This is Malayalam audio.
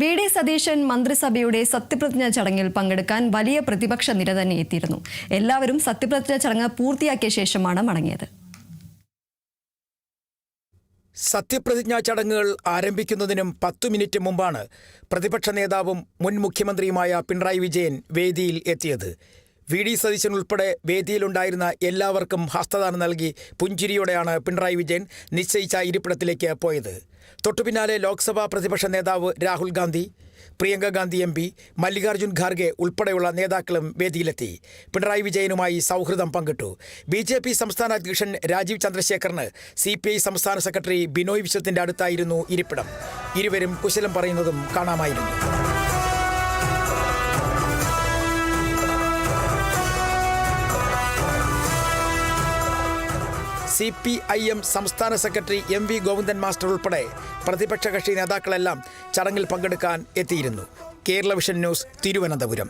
വി.ഡി. സതീശൻ മന്ത്രിസഭയുടെ സത്യപ്രതിജ്ഞാ ചടങ്ങിൽ പങ്കെടുക്കാൻ വലിയ പ്രതിപക്ഷ നിര തന്നെ എത്തിയിരുന്നു. എല്ലാവരും സത്യപ്രതിജ്ഞാ ചടങ്ങ് പൂർത്തിയാക്കിയ ശേഷമാണ് മടങ്ങിയത്. സത്യപ്രതിജ്ഞാ ചടങ്ങുകൾ ആരംഭിക്കുന്നതിനും 10 മിനിറ്റ് മുമ്പാണ് പ്രതിപക്ഷ നേതാവും മുൻ മുഖ്യമന്ത്രിയുമായ പിണറായി വിജയൻ വേദിയിൽ എത്തിയത്. വി.ഡി. സതീശൻ ഉൾപ്പെടെ വേദിയിലുണ്ടായിരുന്ന എല്ലാവർക്കും ഹസ്തദാനം നൽകി പുഞ്ചിരിയോടെയാണ് പിണറായി വിജയൻ നിശ്ചയിച്ച ഇരിപ്പിടത്തിലേക്ക് പോയത്. തൊട്ടുപിന്നാലെ ലോക്സഭാ പ്രതിപക്ഷ നേതാവ് രാഹുൽ ഗാന്ധി, പ്രിയങ്ക ഗാന്ധി MP, മല്ലികാർജ്ജുൻ ഖാർഗെ ഉൾപ്പെടെയുള്ള നേതാക്കളും വേദിയിലെത്തി പിണറായി വിജയനുമായി സൗഹൃദം പങ്കിട്ടു. BJP സംസ്ഥാന അധ്യക്ഷൻ രാജീവ് ചന്ദ്രശേഖറിന് CPI സംസ്ഥാന സെക്രട്ടറി ബിനോയ് വിശ്വത്തിന്റെ അടുത്തായിരുന്നു ഇരിപ്പിടം. ഇരുവരും കുശലം പറയുന്നതും കാണാമായിരുന്നു. CPIM സംസ്ഥാന സെക്രട്ടറി MV ഗോവിന്ദൻ മാസ്റ്റർ ഉൾപ്പെടെ പ്രതിപക്ഷ കക്ഷി നേതാക്കളെല്ലാം ചടങ്ങിൽ പങ്കെടുക്കാൻ എത്തിയിരുന്നു. Kerala vision news, Thiruvananthapuram.